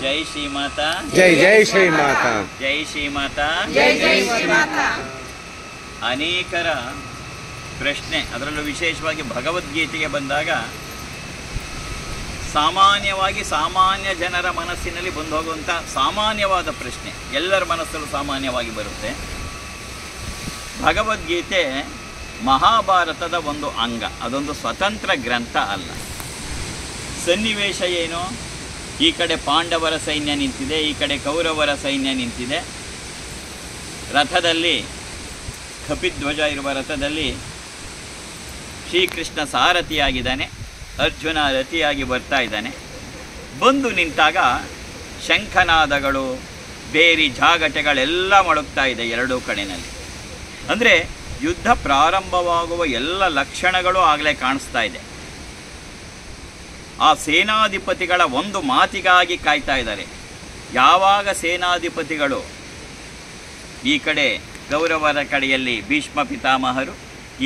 ಜೈ ಶ್ರೀ ಮಾತಾ, ಜೈ ಜೈ ಶ್ರೀ ಮಾತಾ, ಜೈ ಶ್ರೀ ಮಾತಾ, ಜೈ ಜೈ ಶ್ರೀ ಮಾತಾ. ಅನೇಕರ ಪ್ರಶ್ನೆ, ಅದರಲ್ಲೂ ವಿಶೇಷವಾಗಿ ಭಗವದ್ಗೀತೆಗೆ ಬಂದಾಗ ಸಾಮಾನ್ಯವಾಗಿ ಸಾಮಾನ್ಯ ಜನರ ಮನಸ್ಸಿನಲ್ಲಿ ಬಂದು ಹೋಗುವಂಥ ಸಾಮಾನ್ಯವಾದ ಪ್ರಶ್ನೆ ಎಲ್ಲರ ಮನಸ್ಸಲ್ಲೂ ಸಾಮಾನ್ಯವಾಗಿ ಬರುತ್ತೆ. ಭಗವದ್ಗೀತೆ ಮಹಾಭಾರತದ ಒಂದು ಅಂಗ, ಅದೊಂದು ಸ್ವತಂತ್ರ ಗ್ರಂಥ ಅಲ್ಲ. ಸನ್ನಿವೇಶ ಏನು? ಈ ಕಡೆ ಪಾಂಡವರ ಸೈನ್ಯ ನಿಂತಿದೆ, ಈ ಕಡೆ ಕೌರವರ ಸೈನ್ಯ ನಿಂತಿದೆ. ರಥದಲ್ಲಿ ಕಪಿಧ್ವಜ ಇರುವ ರಥದಲ್ಲಿ ಶ್ರೀಕೃಷ್ಣ ಸಾರಥಿಯಾಗಿದ್ದಾನೆ, ಅರ್ಜುನ ರಥಿಯಾಗಿ ಬರ್ತಾ ಇದ್ದಾನೆ. ಬಂದು ನಿಂತಾಗ ಶಂಖನಾದಗಳು, ಬೇರಿ ಜಾಗಟೆಗಳೆಲ್ಲ ಮೊಳಗ್ತಾ ಇದೆ ಎರಡೂ ಕಡೆಯಲ್ಲಿ. ಅಂದರೆ ಯುದ್ಧ ಪ್ರಾರಂಭವಾಗುವ ಎಲ್ಲ ಲಕ್ಷಣಗಳು ಆಗಲೇ ಕಾಣಿಸ್ತಾ ಇದೆ. ಆ ಸೇನಾಧಿಪತಿಗಳ ಒಂದು ಮಾತಿಗಾಗಿ ಕಾಯ್ತಾ ಇದ್ದಾರೆ. ಯಾವಾಗ ಸೇನಾಧಿಪತಿಗಳು, ಈ ಕಡೆ ಕೌರವರ ಕಡೆಯಲ್ಲಿ ಭೀಷ್ಮ ಪಿತಾಮಹರು,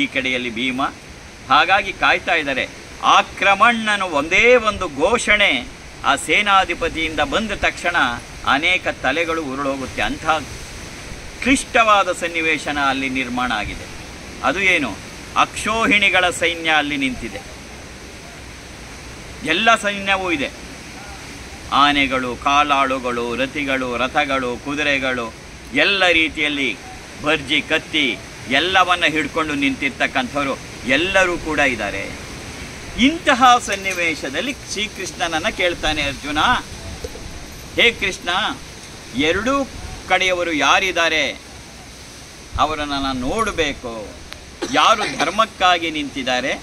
ಈ ಕಡೆಯಲ್ಲಿ ಭೀಮ, ಹಾಗಾಗಿ ಕಾಯ್ತಾ ಇದ್ದಾರೆ. ಆಕ್ರಮಣನು ಒಂದೇ ಒಂದು ಘೋಷಣೆ ಆ ಸೇನಾಧಿಪತಿಯಿಂದ ಬಂದ ತಕ್ಷಣ ಅನೇಕ ತಲೆಗಳು ಉರುಳೋಗುತ್ತೆ. ಅಂಥ ಕ್ಲಿಷ್ಟವಾದ ಸನ್ನಿವೇಶನ ಅಲ್ಲಿ ನಿರ್ಮಾಣ ಆಗಿದೆ. ಅದು ಏನು? ಅಕ್ಷೋಹಿಣಿಗಳ ಸೈನ್ಯ ಅಲ್ಲಿ ನಿಂತಿದೆ. ಎಲ್ಲ ಸೈನ್ಯವೂ ಇದೆ. ಆನೆಗಳು, ಕಾಲಾಳುಗಳು, ರಥಿಗಳು, ರಥಗಳು, ಕುದುರೆಗಳು, ಎಲ್ಲ ರೀತಿಯಲ್ಲಿ ಭರ್ಜಿ, ಕತ್ತಿ ಎಲ್ಲವನ್ನು ಹಿಡ್ಕೊಂಡು ನಿಂತಿರ್ತಕ್ಕಂಥವ್ರು ಎಲ್ಲರೂ ಕೂಡ ಇದ್ದಾರೆ. ಇಂತಹ ಸನ್ನಿವೇಶದಲ್ಲಿ ಶ್ರೀಕೃಷ್ಣನನ್ನು ಕೇಳ್ತಾನೆ ಅರ್ಜುನ, ಹೇ ಕೃಷ್ಣ, ಎರಡೂ ಕಡೆಯವರು ಯಾರಿದ್ದಾರೆ ಅವರನ್ನು ನಾನು ನೋಡಬೇಕು. ಯಾರು ಧರ್ಮಕ್ಕಾಗಿ ನಿಂತಿದ್ದಾರೆ,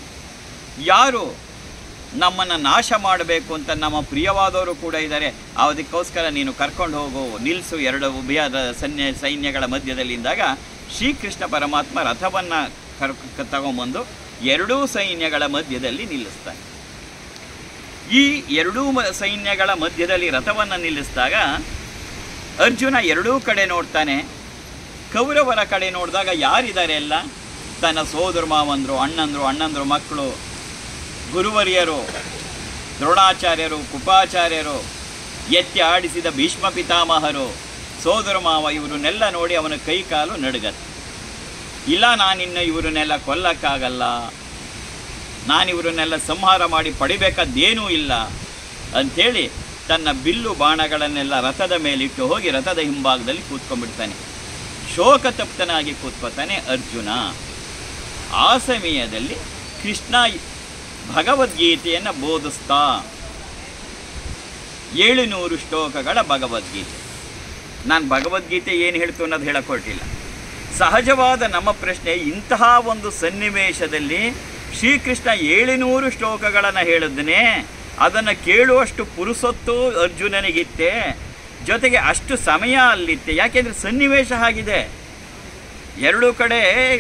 ಯಾರು ನಮ್ಮನ್ನು ನಾಶ ಮಾಡಬೇಕು ಅಂತ ನಮ್ಮ ಪ್ರಿಯವಾದವರು ಕೂಡ ಇದ್ದಾರೆ. ಅದಕ್ಕೋಸ್ಕರ ನೀನು ಕರ್ಕೊಂಡು ಹೋಗು, ನಿಲ್ಲಿಸು ಎರಡು ಉಭಯದ ಸೈನ್ಯಗಳ ಮಧ್ಯದಲ್ಲಿದ್ದಾಗ ಶ್ರೀಕೃಷ್ಣ ಪರಮಾತ್ಮ ರಥವನ್ನು ತಗೊಂಬಂದು ಎರಡೂ ಸೈನ್ಯಗಳ ಮಧ್ಯದಲ್ಲಿ ನಿಲ್ಲಿಸ್ತಾನೆ. ಈ ಎರಡೂ ಸೈನ್ಯಗಳ ಮಧ್ಯದಲ್ಲಿ ರಥವನ್ನು ನಿಲ್ಲಿಸಿದಾಗ ಅರ್ಜುನ ಎರಡೂ ಕಡೆ ನೋಡ್ತಾನೆ. ಕೌರವರ ಕಡೆ ನೋಡಿದಾಗ ಯಾರಿದ್ದಾರೆ? ಎಲ್ಲ ತನ್ನ ಸೋದರ ಮಾವಂದರು, ಅಣ್ಣಂದರು, ಮಕ್ಕಳು, ಗುರುವರಿಯರು, ದ್ರೋಣಾಚಾರ್ಯರು, ಕೃಪಾಚಾರ್ಯರು, ಎತ್ತಿ ಆಡಿಸಿದ ಭೀಷ್ಮ ಪಿತಾಮಹರು, ಸೋದರ ಮಾವ, ಇವರನ್ನೆಲ್ಲ ನೋಡಿ ಅವನ ಕೈ ಕಾಲು ನಡುಗತ್ತೆ. ಇಲ್ಲ, ನಾನಿನ್ನು ಇವರನ್ನೆಲ್ಲ ಕೊಲ್ಲಕ್ಕಾಗಲ್ಲ, ನಾನಿವರನ್ನೆಲ್ಲ ಸಂಹಾರ ಮಾಡಿ ಪಡಿಬೇಕಾದ್ದೇನೂ ಇಲ್ಲ ಅಂಥೇಳಿ ತನ್ನ ಬಿಲ್ಲು ಬಾಣಗಳನ್ನೆಲ್ಲ ರಥದ ಮೇಲಿಟ್ಟು ಹೋಗಿ ರಥದ ಹಿಂಭಾಗದಲ್ಲಿ ಕೂತ್ಕೊಂಡ್ಬಿಡ್ತಾನೆ. ಶೋಕತಪ್ತನಾಗಿ ಕೂತ್ಕೊತಾನೆ ಅರ್ಜುನ. ಆ ಸಮಯದಲ್ಲಿ ಕೃಷ್ಣ ಭಗವದ್ಗೀತೆಯನ್ನು ಬೋಧಿಸ್ತಾ 700 ಶ್ಲೋಕಗಳ ಭಗವದ್ಗೀತೆ. ನಾನು ಭಗವದ್ಗೀತೆ ಏನು ಹೇಳ್ತು ಅನ್ನೋದು ಹೇಳಕೊಟ್ಟಿಲ್ಲ. ಸಹಜವಾದ ನಮ್ಮ ಪ್ರಶ್ನೆ, ಇಂತಹ ಒಂದು ಸನ್ನಿವೇಶದಲ್ಲಿ ಶ್ರೀಕೃಷ್ಣ 700 ಶ್ಲೋಕಗಳನ್ನು ಹೇಳಿದ್ದನೇ, ಅದನ್ನು ಕೇಳುವಷ್ಟು ಪುರುಸೊತ್ತು ಅರ್ಜುನನಿಗಿತ್ತೆ, ಜೊತೆಗೆ ಅಷ್ಟು ಸಮಯ ಅಲ್ಲಿತ್ತೆ. ಯಾಕೆಂದರೆ ಸನ್ನಿವೇಶ ಆಗಿದೆ. ಎರಡೂ ಕಡೆ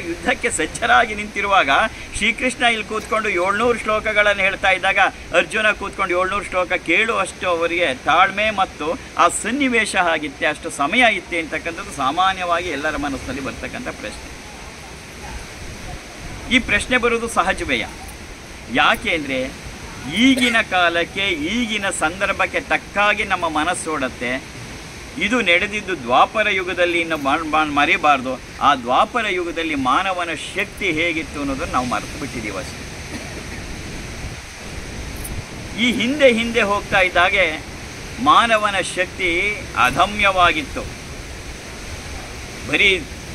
ಯುದ್ಧಕ್ಕೆ ಸಜ್ಜರಾಗಿ ನಿಂತಿರುವಾಗ ಶ್ರೀಕೃಷ್ಣ ಇಲ್ಲಿ ಕೂತ್ಕೊಂಡು 700 ಶ್ಲೋಕಗಳನ್ನು ಹೇಳ್ತಾ ಇದ್ದಾಗ ಅರ್ಜುನ ಕೂತ್ಕೊಂಡು 700 ಶ್ಲೋಕ ಕೇಳುವಷ್ಟು ಅವರಿಗೆ ತಾಳ್ಮೆ ಮತ್ತು ಆ ಸನ್ನಿವೇಶ ಆಗಿತ್ತೆ, ಅಷ್ಟು ಸಮಯ ಇತ್ತೆ ಅಂತಕ್ಕಂಥದ್ದು ಸಾಮಾನ್ಯವಾಗಿ ಎಲ್ಲರ ಮನಸ್ಸಿನಲ್ಲಿ ಬರ್ತಕ್ಕಂಥ ಪ್ರಶ್ನೆ. ಈ ಪ್ರಶ್ನೆ ಬರೋದು ಸಹಜವೇ. ಯಾಕೆ ಅಂದರೆ ಈಗಿನ ಕಾಲಕ್ಕೆ, ಈಗಿನ ಸಂದರ್ಭಕ್ಕೆ ತಕ್ಕಾಗಿ ನಮ್ಮ ಮನಸ್ಸೋಡತ್ತೆ. ಇದು ನಡೆದಿದ್ದು ದ್ವಾಪರ ಯುಗದಲ್ಲಿ, ಇನ್ನು ಮರಿಬಾರ್ದು. ಆ ದ್ವಾಪರ ಯುಗದಲ್ಲಿ ಮಾನವನ ಶಕ್ತಿ ಹೇಗಿತ್ತು ಅನ್ನೋದನ್ನು ನಾವು ಮರೆತು ಬಿಟ್ಟಿದ್ದೀವಿ ಅಷ್ಟೇ. ಈ ಹಿಂದೆ ಹೋಗ್ತಾ ಇದ್ದಾಗೆ ಮಾನವನ ಶಕ್ತಿ ಅದಮ್ಯವಾಗಿತ್ತು. ಬರೀ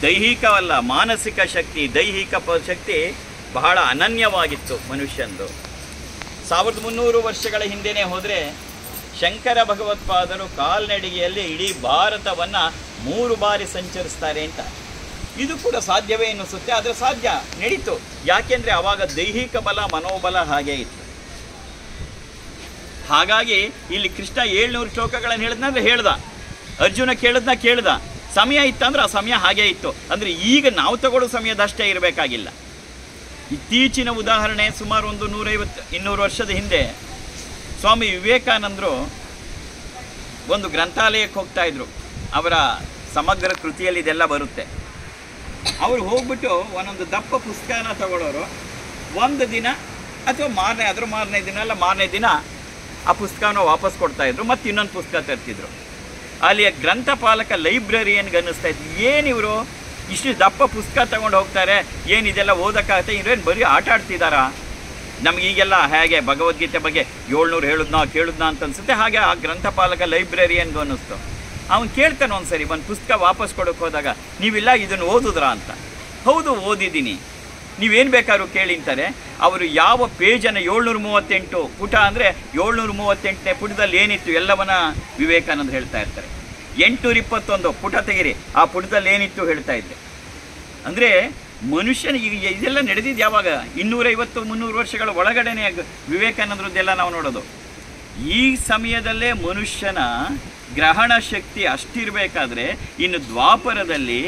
ದೈಹಿಕವಲ್ಲ, ಮಾನಸಿಕ ಶಕ್ತಿ, ದೈಹಿಕ ಶಕ್ತಿ ಬಹಳ ಅನನ್ಯವಾಗಿತ್ತು ಮನುಷ್ಯಂದು. 1300 ವರ್ಷಗಳ ಹಿಂದೆನೇ ಹೋದರೆ ಶಂಕರ ಭಗವತ್ಪಾದರು ಕಾಲ್ನಡಿಗೆಯಲ್ಲಿ ಇಡೀ ಭಾರತವನ್ನು 3 ಬಾರಿ ಸಂಚರಿಸ್ತಾರೆ ಅಂತ. ಇದು ಕೂಡ ಸಾಧ್ಯವೇ ಎನ್ನಿಸುತ್ತೆ, ಆದರೆ ಸಾಧ್ಯ, ನಡೀತು. ಯಾಕೆಂದರೆ ಆವಾಗ ದೈಹಿಕ ಬಲ, ಮನೋಬಲ ಹಾಗೇ ಇತ್ತು. ಹಾಗಾಗಿ ಇಲ್ಲಿ ಕೃಷ್ಣ 700 ಶ್ಲೋಕಗಳನ್ನು ಹೇಳಿದ್ನಂದ್ರೆ ಹೇಳ್ದ, ಅರ್ಜುನ ಕೇಳ್ದ. ಸಮಯ ಇತ್ತಂದ್ರೆ ಆ ಸಮಯ ಹಾಗೇ ಇತ್ತು. ಅಂದರೆ ಈಗ ನಾವು ತಗೊಳ್ಳೋ ಸಮಯದಷ್ಟೇ ಇರಬೇಕಾಗಿಲ್ಲ. ಇತ್ತೀಚಿನ ಉದಾಹರಣೆ, ಸುಮಾರು ಒಂದು 150-200 ವರ್ಷದ ಹಿಂದೆ ಸ್ವಾಮಿ ವಿವೇಕಾನಂದರು ಒಂದು ಗ್ರಂಥಾಲಯಕ್ಕೆ ಹೋಗ್ತಾಯಿದ್ರು. ಅವರ ಸಮಗ್ರ ಕೃತಿಯಲ್ಲಿ ಇದೆಲ್ಲ ಬರುತ್ತೆ. ಅವರು ಹೋಗ್ಬಿಟ್ಟು ಒಂದೊಂದು ದಪ್ಪ ಪುಸ್ತಕನ ತಗೊಳ್ಳೋರು. ಒಂದು ದಿನ ಅಥವಾ ಮಾರನೇ ದಿನ ಆ ಪುಸ್ತಕನ ವಾಪಸ್ ಕೊಡ್ತಾಯಿದ್ರು, ಮತ್ತು ಇನ್ನೊಂದು ಪುಸ್ತಕ ತರ್ತಿದ್ರು. ಅಲ್ಲಿಯ ಗ್ರಂಥಪಾಲಕ ಲೈಬ್ರರಿಯನ್ಗೆ ಅನ್ನಿಸ್ತಾ ಇತ್ತು, ಏನಿವರು ಇಷ್ಟು ದಪ್ಪ ಪುಸ್ತಕ ತಗೊಂಡು ಹೋಗ್ತಾರೆ, ಏನಿದೆಲ್ಲ ಓದೋಕ್ಕಾಗತ್ತೆ, ಇವ್ರೇನು ಬರೀ ಆಟ ಆಡ್ತಿದ್ದಾರಾ? ನಮಗೀಗೆಲ್ಲ ಹೇಗೆ ಭಗವದ್ಗೀತೆ ಬಗ್ಗೆ 700 ಕೇಳಿದ್ನಾ ಅಂತ ಅನಿಸುತ್ತೆ. ಹಾಗೆ ಆ ಗ್ರಂಥಪಾಲಕ ಲೈಬ್ರರಿಯನ್ಗೂ ಅನ್ನಿಸ್ತು. ಅವನು ಕೇಳ್ತಾನೆ ಒಂದು ಪುಸ್ತಕ ವಾಪಸ್ ಕೊಡೋಕೆ ಹೋದಾಗ, ನೀವಿಲ್ಲ ಇದನ್ನು ಓದಿದ್ರಾ ಅಂತ. ಹೌದು, ಓದಿದ್ದೀನಿ, ನೀವೇನು ಬೇಕಾದ್ರೂ ಕೇಳಿ ಅಂತಾರೆ. ಅವರು ಯಾವ ಪೇಜನ್ನು 738 ಪುಟ ಅಂದರೆ 738ನೇ ಪುಟದಲ್ಲಿ ಏನಿತ್ತು ಎಲ್ಲವನ್ನ ವಿವೇಕಾನಂದ ಹೇಳ್ತಾ ಇರ್ತಾರೆ. 821 ಪುಟ ತೆಗಿರಿ, ಆ ಪುಟದಲ್ಲಿ ಏನಿತ್ತು ಹೇಳ್ತಾ ಇದ್ದೆ. ಅಂದರೆ ಮನುಷ್ಯನಿಗೆ ಇದೆಲ್ಲ ನಡೆದಿದ್ದು ಯಾವಾಗ? 250-300 ವರ್ಷಗಳ ಒಳಗಡೆನೇ ವಿವೇಕಾನಂದರದ್ದೆಲ್ಲ ನಾವು ನೋಡೋದು. ಈ ಸಮಯದಲ್ಲೇ ಮನುಷ್ಯನ ಗ್ರಹಣ ಶಕ್ತಿ ಅಷ್ಟಿರಬೇಕಾದ್ರೆ, ಇನ್ನು ದ್ವಾಪರದಲ್ಲಿ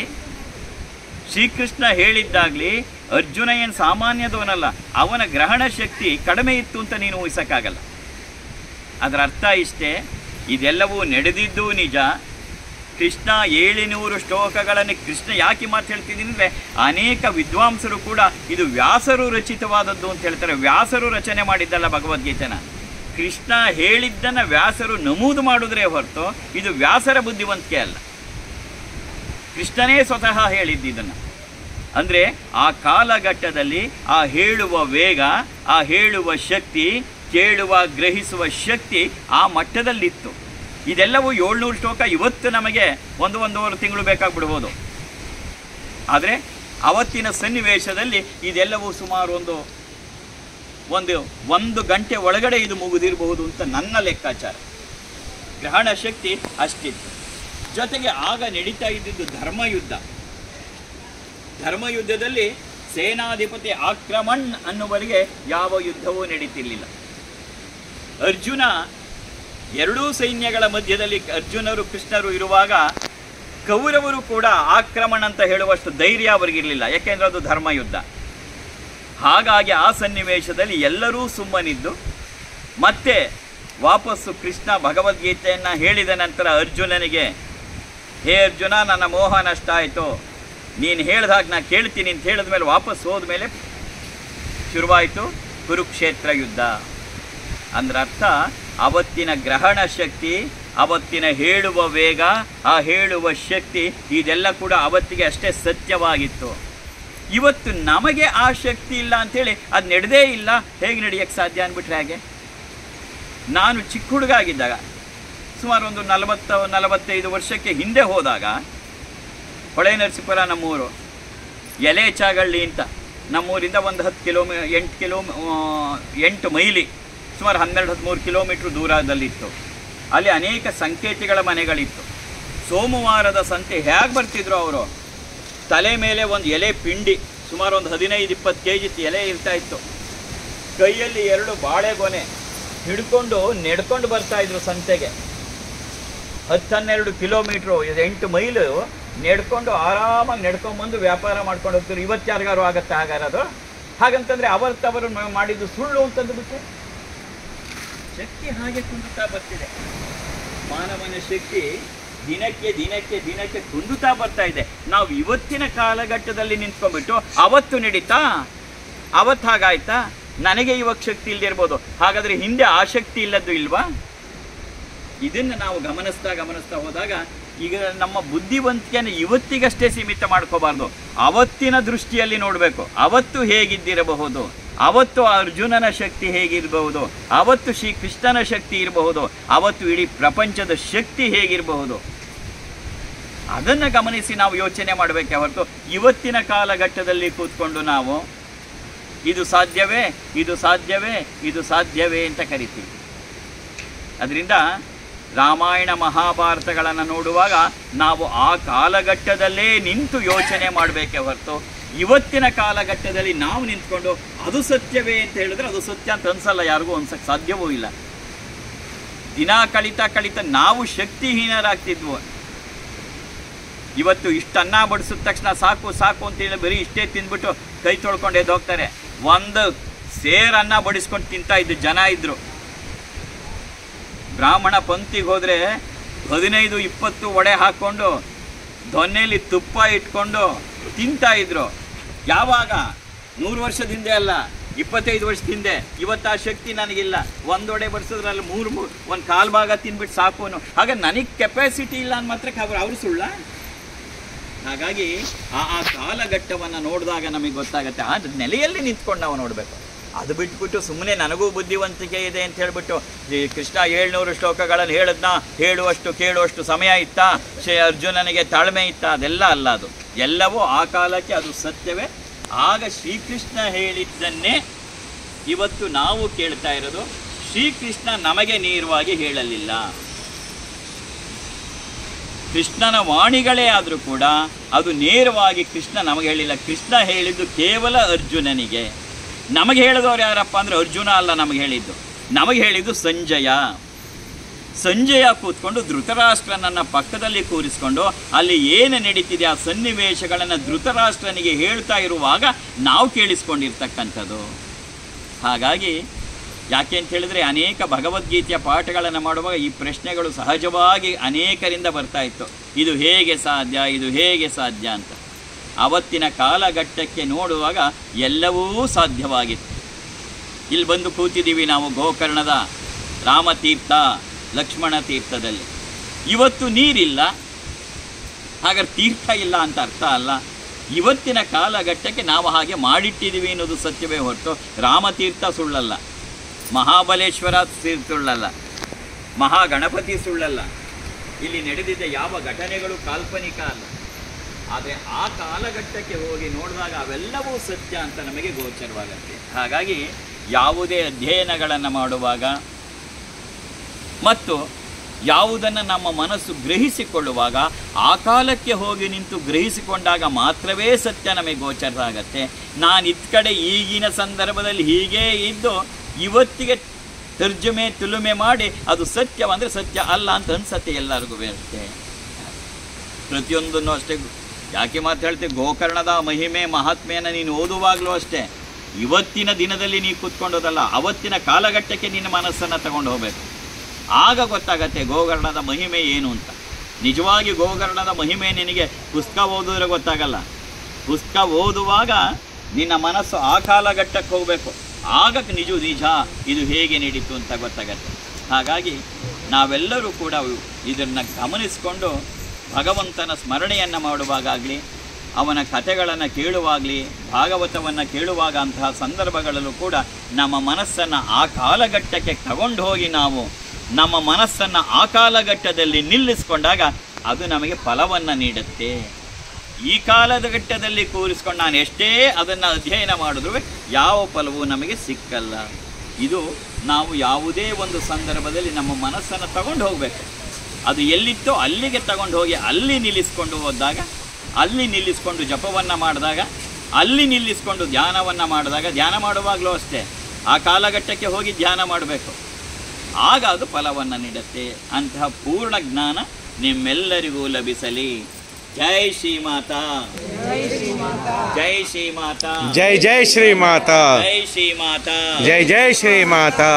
ಶ್ರೀಕೃಷ್ಣ ಹೇಳಿದ್ದಾಗಲಿ ಅರ್ಜುನ ಏನು ಸಾಮಾನ್ಯದವನಲ್ಲ, ಅವನ ಗ್ರಹಣ ಶಕ್ತಿ ಕಡಿಮೆ ಇತ್ತು ಅಂತ ನೀನು ಊಹಿಸೋಕ್ಕಾಗಲ್ಲ. ಅದರ ಅರ್ಥ ಇಷ್ಟೇ, ಇದೆಲ್ಲವೂ ನಡೆದಿದ್ದು ನಿಜ. ಕೃಷ್ಣ 700 ಶ್ಲೋಕಗಳನ್ನು ಕೃಷ್ಣ ಯಾಕೆ ಮಾತು ಹೇಳ್ತಿದ್ದೀನಿ ಅಂದರೆ, ಅನೇಕ ವಿದ್ವಾಂಸರು ಕೂಡ ಇದು ವ್ಯಾಸರು ರಚಿತವಾದದ್ದು ಅಂತ ಹೇಳ್ತಾರೆ. ವ್ಯಾಸರು ರಚನೆ ಮಾಡಿದ್ದಲ್ಲ ಭಗವದ್ಗೀತೆನ, ಕೃಷ್ಣ ಹೇಳಿದ್ದನ್ನು ವ್ಯಾಸರು ನಮೂದು ಮಾಡಿದ್ರೆ ಹೊರತು ಇದು ವ್ಯಾಸರ ಬುದ್ಧಿವಂತಿಕೆ ಅಲ್ಲ, ಕೃಷ್ಣನೇ ಸ್ವತಃ ಹೇಳಿದ್ದಿದ್ದನ್ನು. ಅಂದರೆ ಆ ಕಾಲಘಟ್ಟದಲ್ಲಿ ಆ ಹೇಳುವ ವೇಗ, ಆ ಹೇಳುವ ಶಕ್ತಿ, ಕೇಳುವ ಗ್ರಹಿಸುವ ಶಕ್ತಿ ಆ ಮಟ್ಟದಲ್ಲಿತ್ತು. ಇದೆಲ್ಲವೂ 700 ಶ್ಲೋಕ ಇವತ್ತು ನಮಗೆ 1-1.5 ತಿಂಗಳು ಬೇಕಾಗ್ಬಿಡ್ಬೋದು. ಆದರೆ ಅವತ್ತಿನ ಸನ್ನಿವೇಶದಲ್ಲಿ ಇದೆಲ್ಲವೂ ಸುಮಾರು ಒಂದು ಗಂಟೆ ಒಳಗಡೆ ಇದು ಮುಗಿದಿರಬಹುದು ಅಂತ ನನ್ನ ಲೆಕ್ಕಾಚಾರ. ಗ್ರಹಣ ಶಕ್ತಿ ಅಷ್ಟಿತ್ತು. ಜೊತೆಗೆ ಆಗ ನಡೀತಾ ಇದ್ದಿದ್ದು ಧರ್ಮಯುದ್ಧ. ಧರ್ಮಯುದ್ಧದಲ್ಲಿ ಸೇನಾಧಿಪತಿ ಆಕ್ರಮಣ್ ಅನ್ನುವರಿಗೆ ಯಾವ ಯುದ್ಧವೂ ನಡೀತಿರ್ಲಿಲ್ಲ. ಅರ್ಜುನ ಎರಡೂ ಸೈನ್ಯಗಳ ಮಧ್ಯದಲ್ಲಿ ಅರ್ಜುನರು ಕೃಷ್ಣರು ಇರುವಾಗ ಕೌರವರು ಕೂಡ ಆಕ್ರಮಣ ಅಂತ ಹೇಳುವಷ್ಟು ಧೈರ್ಯ ಅವರಿಗಿರಲಿಲ್ಲ, ಯಾಕೆಂದರೆ ಅದು ಧರ್ಮಯುದ್ಧ. ಹಾಗಾಗಿ ಆ ಸನ್ನಿವೇಶದಲ್ಲಿ ಎಲ್ಲರೂ ಸುಮ್ಮನಿದ್ದು ಮತ್ತೆ ವಾಪಸ್ಸು ಕೃಷ್ಣ ಭಗವದ್ಗೀತೆಯನ್ನು ಹೇಳಿದ ನಂತರ ಅರ್ಜುನನಿಗೆ, ಹೇ ಅರ್ಜುನ, ನನ್ನ ಮೋಹ ನಷ್ಟ ಆಯಿತು, ನೀನು ಹೇಳ್ದಾಗ ನಾನು ಕೇಳ್ತೀನಿ ಅಂತ ಹೇಳಿದ ಮೇಲೆ ವಾಪಸ್ ಹೋದ್ಮೇಲೆ ಶುರುವಾಯಿತು ಕುರುಕ್ಷೇತ್ರ ಯುದ್ಧ. ಅಂದ್ರೆ ಅರ್ಥ, ಅವತ್ತಿನ ಗ್ರಹಣ ಶಕ್ತಿ, ಅವತ್ತಿನ ಹೇಳುವ ವೇಗ, ಆ ಹೇಳುವ ಶಕ್ತಿ, ಇದೆಲ್ಲ ಕೂಡ ಅವತ್ತಿಗೆ ಅಷ್ಟೇ ಸತ್ಯವಾಗಿತ್ತು. ಇವತ್ತು ನಮಗೆ ಆ ಶಕ್ತಿ ಇಲ್ಲ ಅಂಥೇಳಿ ಅದು ನಡೆದೇ ಇಲ್ಲ, ಹೇಗೆ ನಡೆಯೋಕ್ಕೆ ಸಾಧ್ಯ ಅಂದ್ಬಿಟ್ರೆ ಹೇಗೆ? ನಾನು ಚಿಕ್ಕ ಹುಡುಗ ಆಗಿದ್ದಾಗ, ಸುಮಾರು ಒಂದು 40-45 ವರ್ಷಕ್ಕೆ ಹಿಂದೆ ಹೋದಾಗ, ಹೊಳೆ ನರಸೀಪುರ ನಮ್ಮೂರು, ಎಲೆ ಚಾಗಳ್ಳಿ ಅಂತ ನಮ್ಮೂರಿಂದ ಒಂದು 8 ಮೈಲಿ, ಸುಮಾರು 12-13 ಕಿಲೋಮೀಟ್ರ್ ದೂರದಲ್ಲಿತ್ತು. ಅಲ್ಲಿ ಅನೇಕ ಸಂಕೇತಿಗಳ ಮನೆಗಳಿತ್ತು. ಸೋಮವಾರದ ಸಂತೆ ಹೇಗೆ ಬರ್ತಿದ್ರು ಅವರು, ತಲೆ ಮೇಲೆ ಒಂದು ಎಲೆ ಪಿಂಡಿ, ಸುಮಾರು ಒಂದು 15-20 kg ಎಲೆ ಇರ್ತಾಯಿತ್ತು, ಕೈಯಲ್ಲಿ 2 ಬಾಳೆಗೊನೆ ಹಿಡ್ಕೊಂಡು ನೆಡ್ಕೊಂಡು ಬರ್ತಾಯಿದ್ರು ಸಂತೆಗೆ. 10-12 ಕಿಲೋಮೀಟ್ರು, 8 ಮೈಲು ನೆಡ್ಕೊಂಡು ಆರಾಮಾಗಿ ನೆಡ್ಕೊಂಬಂದು ವ್ಯಾಪಾರ ಮಾಡ್ಕೊಂಡು ಹೋಗ್ತಿದ್ರು. ಇವತ್ತು ಯಾರಿಗಾರು ಆಗತ್ತೆ ಹಾಗಾರದು? ಹಾಗಂತಂದರೆ ಅವತ್ತವರು ಮಾಡಿದ್ದು ಸುಳ್ಳು ಅಂತಂದು ಬಿಟ್ಟರೆ ಶಕ್ತಿ ಹಾಗೆ ಕುಂದುತ್ತಾ ಬರ್ತಿದೆ. ಮಾನವನ ಶಕ್ತಿ ದಿನಕ್ಕೆ ದಿನಕ್ಕೆ ದಿನಕ್ಕೆ ಕುಂದುತ್ತಾ ಬರ್ತಾ ಇದೆ. ನಾವು ಇವತ್ತಿನ ಕಾಲಘಟ್ಟದಲ್ಲಿ ನಿಂತ್ಕೊಂಡ್ಬಿಟ್ಟು ಅವತ್ತು ನಡೀತಾ, ಅವತ್ತು ಹಾಗಾಯ್ತಾ, ನನಗೆ ಇವಾಗ ಶಕ್ತಿ ಇಲ್ಲದಿರ್ಬೋದು, ಹಾಗಾದರೆ ಹಿಂದೆ ಆ ಶಕ್ತಿ ಇಲ್ಲದ್ದು ಇಲ್ವಾ? ಇದನ್ನು ನಾವು ಗಮನಿಸ್ತಾ ಹೋದಾಗ ಈಗ ನಮ್ಮ ಬುದ್ಧಿವಂತಿಕೆಯನ್ನು ಇವತ್ತಿಗಷ್ಟೇ ಸೀಮಿತ ಮಾಡ್ಕೋಬಾರ್ದು, ಅವತ್ತಿನ ದೃಷ್ಟಿಯಲ್ಲಿ ನೋಡಬೇಕು. ಅವತ್ತು ಹೇಗಿದ್ದಿರಬಹುದು, ಅವತ್ತು ಅರ್ಜುನನ ಶಕ್ತಿ ಹೇಗಿರಬಹುದು, ಅವತ್ತು ಶ್ರೀಕೃಷ್ಣನ ಶಕ್ತಿ ಇರಬಹುದು, ಅವತ್ತು ಇಡೀ ಪ್ರಪಂಚದ ಶಕ್ತಿ ಹೇಗಿರಬಹುದು, ಅದನ್ನು ಗಮನಿಸಿ ನಾವು ಯೋಚನೆ ಮಾಡಬೇಕೆ ಹೊರತು ಇವತ್ತಿನ ಕಾಲಘಟ್ಟದಲ್ಲಿ ಕೂತ್ಕೊಂಡು ನಾವು ಇದು ಸಾಧ್ಯವೇ, ಇದು ಸಾಧ್ಯವೇ, ಇದು ಸಾಧ್ಯವೇ ಅಂತ ಕರಿತೀವಿ. ಅದರಿಂದ ರಾಮಾಯಣ ಮಹಾಭಾರತಗಳನ್ನು ನೋಡುವಾಗ ನಾವು ಆ ಕಾಲಘಟ್ಟದಲ್ಲೇ ನಿಂತು ಯೋಚನೆ ಮಾಡಬೇಕೆ ಹೊರತು ಇವತ್ತಿನ ಕಾಲಘಟ್ಟದಲ್ಲಿ ನಾವು ನಿಂತ್ಕೊಂಡು ಅದು ಸತ್ಯವೇ ಅಂತ ಹೇಳಿದ್ರೆ ಅದು ಸತ್ಯ ಅಂತ ಅನ್ಸಲ್ಲ, ಯಾರಿಗೂ ಅನ್ಸಕ್ಕೆ ಸಾಧ್ಯವೂ ಇಲ್ಲ. ದಿನ ಕಳಿತಾ ನಾವು ಶಕ್ತಿಹೀನರಾಗ್ತಿದ್ವು. ಇವತ್ತು ಇಷ್ಟು ಅನ್ನ ಬಡಿಸಿದ ತಕ್ಷಣ ಸಾಕು ಅಂತೇಳಿ ಬರೀ ಇಷ್ಟೇ ತಿಂದ್ಬಿಟ್ಟು ಕೈ ತೊಳ್ಕೊಂಡು ಎದ್ದು ಹೋಗ್ತಾರೆ. ಒಂದು ಸೇರು ಅನ್ನ ಬಡಿಸ್ಕೊಂಡು ತಿಂತಾ ಇದ್ದು ಜನ ಇದ್ದರು. ಬ್ರಾಹ್ಮಣ ಪಂಕ್ತಿಗೆ ಹೋದರೆ 15-20 ವಡೆ ಹಾಕ್ಕೊಂಡು ದೊನ್ನೆಯಲ್ಲಿ ತುಪ್ಪ ಇಟ್ಕೊಂಡು ತಿಂತಾ ಇದ್ರು. ಯಾವಾಗ? 100 ವರ್ಷದ ಹಿಂದೆ ಅಲ್ಲ, 25 ವರ್ಷದ ಹಿಂದೆ. ಇವತ್ತು ಆ ಶಕ್ತಿ ನನಗಿಲ್ಲ. ಒಂದೊಡೆ ಬರ್ಸೋದ್ರಲ್ಲಿ ಒಂದು ಕಾಲು ಭಾಗ ತಿನ್ಬಿಟ್ಟು ಸಾಕು ಅನ್ನೋ ಹಾಗೆ ನನಗೆ ಕೆಪಾಸಿಟಿ ಇಲ್ಲ ಅಂತ ಮಾತ್ರ ಅವರು ಸುಳ್ಳ. ಹಾಗಾಗಿ ಆ ಕಾಲಘಟ್ಟವನ್ನು ನೋಡಿದಾಗ ನಮಗೆ ಗೊತ್ತಾಗುತ್ತೆ. ಆ ನೆಲೆಯಲ್ಲಿ ನಿಂತ್ಕೊಂಡು ನಾವು ನೋಡಬೇಕು. ಅದು ಬಿಟ್ಬಿಟ್ಟು ಸುಮ್ಮನೆ ನನಗೂ ಬುದ್ಧಿವಂತಿಕೆ ಇದೆ ಅಂತ ಹೇಳ್ಬಿಟ್ಟು ಕೃಷ್ಣ 700 ಶ್ಲೋಕಗಳನ್ನು ಹೇಳುವಷ್ಟು ಕೇಳುವಷ್ಟು ಸಮಯ ಇತ್ತಾ, ಅರ್ಜುನನಿಗೆ ತಾಳ್ಮೆ ಇತ್ತಾ? ಅದೆಲ್ಲ ಅಲ್ಲ. ಅದು ಎಲ್ಲವೂ ಆ ಕಾಲಕ್ಕೆ ಅದು ಸತ್ಯವೇ. ಆಗ ಶ್ರೀಕೃಷ್ಣ ಹೇಳಿದ್ದನ್ನೇ ಇವತ್ತು ನಾವು ಕೇಳ್ತಾ ಇರೋದು. ಶ್ರೀಕೃಷ್ಣ ನಮಗೆ ನೇರವಾಗಿ ಹೇಳಲಿಲ್ಲ. ಕೃಷ್ಣನ ವಾಣಿಗಳೇ ಆದರೂ ಕೂಡ ಅದು ನೇರವಾಗಿ ಕೃಷ್ಣ ನಮಗೆ ಹೇಳಿಲ್ಲ. ಕೃಷ್ಣ ಹೇಳಿದ್ದು ಕೇವಲ ಅರ್ಜುನನಿಗೆ. ನಮಗೆ ಹೇಳಿದವರು ಯಾರಪ್ಪ ಅಂದರೆ ಅರ್ಜುನ ಅಲ್ಲ ನಮಗೆ ಹೇಳಿದ್ದು. ನಮಗೆ ಹೇಳಿದ್ದು ಸಂಜಯ ಕೂತ್ಕೊಂಡು ಧೃತರಾಷ್ಟ್ರನನ್ನು ಪಕ್ಕದಲ್ಲಿ ಕೂರಿಸ್ಕೊಂಡು ಅಲ್ಲಿ ಏನು ನಡೀತಿದೆ ಆ ಸನ್ನಿವೇಶಗಳನ್ನು ಧೃತರಾಷ್ಟ್ರನಿಗೆ ಹೇಳ್ತಾ ಇರುವಾಗ ನಾವು ಕೇಳಿಸ್ಕೊಂಡಿರ್ತಕ್ಕಂಥದ್ದು. ಹಾಗಾಗಿ ಯಾಕೆ ಅಂತ ಹೇಳಿದ್ರೆ ಅನೇಕ ಭಗವದ್ಗೀತೆಯ ಪಾಠಗಳನ್ನು ಮಾಡುವಾಗ ಈ ಪ್ರಶ್ನೆಗಳು ಸಹಜವಾಗಿ ಅನೇಕರಿಂದ ಬರ್ತಾ ಇತ್ತು. ಇದು ಹೇಗೆ ಸಾಧ್ಯ, ಇದು ಹೇಗೆ ಸಾಧ್ಯ ಅಂತ. ಆವತ್ತಿನ ಕಾಲಘಟ್ಟಕ್ಕೆ ನೋಡುವಾಗ ಎಲ್ಲವೂ ಸಾಧ್ಯವಾಗಿತ್ತು. ಇಲ್ಲಿ ಬಂದು ಕೂತಿದ್ದೀವಿ ನಾವು ಗೋಕರ್ಣದ ರಾಮತೀರ್ಥ ಲಕ್ಷ್ಮಣ ತೀರ್ಥದಲ್ಲಿ. ಇವತ್ತು ನೀರಿಲ್ಲ, ಹಾಗಾದ್ರೆ ತೀರ್ಥ ಇಲ್ಲ ಅಂತ ಅರ್ಥ ಅಲ್ಲ. ಇವತ್ತಿನ ಕಾಲಘಟ್ಟಕ್ಕೆ ನಾವು ಹಾಗೆ ಮಾಡಿಟ್ಟಿದ್ದೀವಿ ಅನ್ನೋದು ಸತ್ಯವೇ ಹೊರತು ರಾಮತೀರ್ಥ ಸುಳ್ಳಲ್ಲ, ಮಹಾಬಲೇಶ್ವರ ಸುಳ್ಳಲ್ಲ, ಮಹಾಗಣಪತಿ ಸುಳ್ಳಲ್ಲ. ಇಲ್ಲಿ ನಡೆದಿದ್ದ ಯಾವ ಘಟನೆಗಳು ಕಾಲ್ಪನಿಕ ಅಲ್ಲ. ಆದರೆ ಆ ಕಾಲಘಟ್ಟಕ್ಕೆ ಹೋಗಿ ನೋಡಿದಾಗ ಅವೆಲ್ಲವೂ ಸತ್ಯ ಅಂತ ನಮಗೆ ಗೋಚರವಾಗುತ್ತೆ. ಹಾಗಾಗಿ ಯಾವುದೇ ಅಧ್ಯಯನಗಳನ್ನು ಮಾಡುವಾಗ ಮತ್ತು ಯಾವುದನ್ನು ನಮ್ಮ ಮನಸ್ಸು ಗ್ರಹಿಸಿಕೊಳ್ಳುವಾಗ ಆ ಕಾಲಕ್ಕೆ ಹೋಗಿ ನಿಂತು ಗ್ರಹಿಸಿಕೊಂಡಾಗ ಮಾತ್ರವೇ ಸತ್ಯ ನಮಗೆ ಗೋಚರ ಆಗುತ್ತೆ. ನಾನು ಇತ್ತ ಕಡೆ ಈಗಿನ ಸಂದರ್ಭದಲ್ಲಿ ಹೀಗೇ ಇದ್ದು ಇವತ್ತಿಗೆ ತುಲುಮೆ ಮಾಡಿ ಅದು ಸತ್ಯವಂದರೆ ಸತ್ಯ ಅಲ್ಲ ಅಂತ ಅನ್ಸತ್ತೆ ಎಲ್ಲರಿಗೂ ಇರುತ್ತೆ. ಪ್ರತಿಯೊಂದನ್ನು ಅಷ್ಟೇ. ಯಾಕೆ ಮಾತು ಹೇಳ್ತೇವೆ, ಗೋಕರ್ಣದ ಮಹಿಮೆ ಮಹಾತ್ಮೆಯನ್ನು ನೀನು ಓದುವಾಗಲೂ ಅಷ್ಟೇ ಇವತ್ತಿನ ದಿನದಲ್ಲಿ ನೀನು ಕೂತ್ಕೊಂಡೋದಲ್ಲ, ಅವತ್ತಿನ ಕಾಲಘಟ್ಟಕ್ಕೆ ನಿನ್ನ ಮನಸ್ಸನ್ನು ತಗೊಂಡು ಹೋಗಬೇಕು. ಆಗ ಗೊತ್ತಾಗತ್ತೆ ಗೋಕರ್ಣದ ಮಹಿಮೆ ಏನು ಅಂತ. ನಿಜವಾಗಿ ಗೋಕರ್ಣದ ಮಹಿಮೆ ನಿನಗೆ ಪುಸ್ತಕ ಓದಿದ್ರೆ ಗೊತ್ತಾಗಲ್ಲ. ಪುಸ್ತಕ ಓದುವಾಗ ನಿನ್ನ ಮನಸ್ಸು ಆ ಕಾಲಘಟ್ಟಕ್ಕೆ ಹೋಗಬೇಕು. ಆಗ ನಿಜ ಇದು ಹೇಗೆ ನಡೀತು ಅಂತ ಗೊತ್ತಾಗತ್ತೆ. ಹಾಗಾಗಿ ನಾವೆಲ್ಲರೂ ಕೂಡ ಇದನ್ನು ಗಮನಿಸಿಕೊಂಡು ಭಗವಂತನ ಸ್ಮರಣೆಯನ್ನು ಮಾಡುವಾಗಲಿ, ಅವನ ಕಥೆಗಳನ್ನು ಕೇಳುವಾಗಲಿ, ಭಾಗವತವನ್ನು ಕೇಳುವಾಗ ಅಂತಹ ಸಂದರ್ಭಗಳಲ್ಲೂ ಕೂಡ ನಮ್ಮ ಮನಸ್ಸನ್ನು ಆ ಕಾಲಘಟ್ಟಕ್ಕೆ ತಗೊಂಡು ಹೋಗಿ ನಾವು ನಮ್ಮ ಮನಸ್ಸನ್ನು ಆ ಕಾಲಘಟ್ಟದಲ್ಲಿ ನಿಲ್ಲಿಸ್ಕೊಂಡಾಗ ಅದು ನಮಗೆ ಫಲವನ್ನು ನೀಡುತ್ತೆ. ಈ ಕಾಲಘಟ್ಟದಲ್ಲಿ ಕೂರಿಸ್ಕೊಂಡು ನಾನು ಎಷ್ಟೇ ಅದನ್ನು ಅಧ್ಯಯನ ಮಾಡಿದ್ರೂ ಯಾವ ಫಲವೂ ನಮಗೆ ಸಿಕ್ಕಲ್ಲ. ಇದು ನಾವು ಯಾವುದೇ ಒಂದು ಸಂದರ್ಭದಲ್ಲಿ ನಮ್ಮ ಮನಸ್ಸನ್ನು ತಗೊಂಡು ಹೋಗಬೇಕು. ಅದು ಎಲ್ಲಿತ್ತೋ ಅಲ್ಲಿಗೆ ತಗೊಂಡು ಹೋಗಿ ಅಲ್ಲಿ ನಿಲ್ಲಿಸ್ಕೊಂಡು ಹೋದಾಗ, ಅಲ್ಲಿ ನಿಲ್ಲಿಸ್ಕೊಂಡು ಜಪವನ್ನು ಮಾಡಿದಾಗ, ಅಲ್ಲಿ ನಿಲ್ಲಿಸ್ಕೊಂಡು ಧ್ಯಾನವನ್ನು ಮಾಡಿದಾಗ, ಧ್ಯಾನ ಮಾಡುವಾಗಲೂ ಅಷ್ಟೇ ಆ ಕಾಲಘಟ್ಟಕ್ಕೆ ಹೋಗಿ ಧ್ಯಾನ ಮಾಡಬೇಕು. ಆಗ ಅದು ಫಲವನ್ನು ನೀಡುತ್ತೆ. ಅಂತಹ ಪೂರ್ಣ ಜ್ಞಾನ ನಿಮ್ಮೆಲ್ಲರಿಗೂ ಲಭಿಸಲಿ. ಜೈ ಶ್ರೀ ಮಾತಾ, ಜೈ ಶ್ರೀ ಮಾತಾ, ಜೈ ಜೈ ಶ್ರೀ ಮಾತಾ, ಜೈ ಶ್ರೀ ಮಾತಾ, ಜೈ ಜೈ ಶ್ರೀ ಮಾತಾ.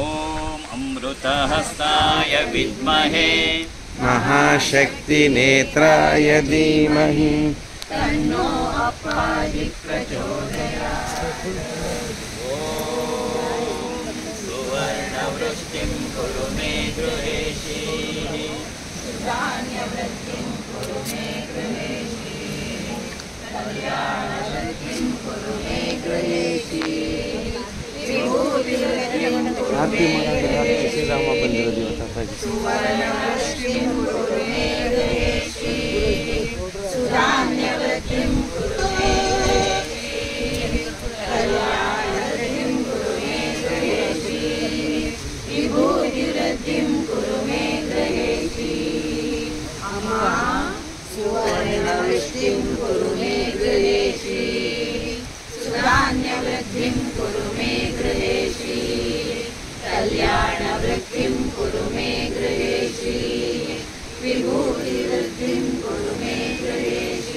ಓಂ ಅಮೃತಹಸ್ತಾಯ ವಿದ್ಮಹೇ ಮಹಾಶಕ್ತಿ ನೇತ್ರಾಯ ಧೀಮಹಿ ತನ್ನೋ ಅಪ್ಪಾಜಿ ಪ್ರಚೋದಯಾತ್. ಸುವರ್ಣವೃಷ್ಟಿಂ ಕುರು ಮೇ ಗೃಹೇಶಿ, ಧಾನ್ಯವೃತ್ತಿಂ ಕುರು ಮೇ ಗೃಹೇಶಿ, ಕಲ್ಯಾಣವೃತ್ತಿಂ ಕುರು ಮೇ ಗೃಹೇಶಿ, ವಿಭೂತಿವೃತ್ತಿಂ ಕುರು ಮೇ ಗೃಹೇಶಿ, ಸುವರ್ಣವೃಷ್ಟಿಂ ಕುರು ಮೇ ಗೃಹೇಶಿ, ಸುಧಾನ್ಯವೃತ್ತಿಂ ಕುರು ಮೇ ಗೃಹೇಶಿ, ಕಲ್ಯಾಣವೃತ್ತಿಂ ಕುರು ಮೇ ಗೃಹೇಶಿ, ವಿಭೂತಿವೃತ್ತಿಂ ಕುರು ಮೇ ಗೃಹೇಶಿ. ಅಮ್ಮ ಸುವರ್ಣವೃಷ್ಟಿಂ ಕುರು ಮೇ ಗೃಹೇಶಿ, ಸುಧಾನ್ಯವೃತ್ತಿಂ ಕುರು ಮೇ ಗೃಹೇಶಿ, ಕಲ್ಯಾಣವೃತ್ತಿಂ ಕುರು ಮೇ ಗೃಹೇಶಿ, ವಿಭೂತಿವೃತ್ತಿಂ ಕುರು ಮೇ ಗೃಹೇಶಿ.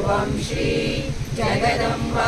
त्वं श्री जगदम्बा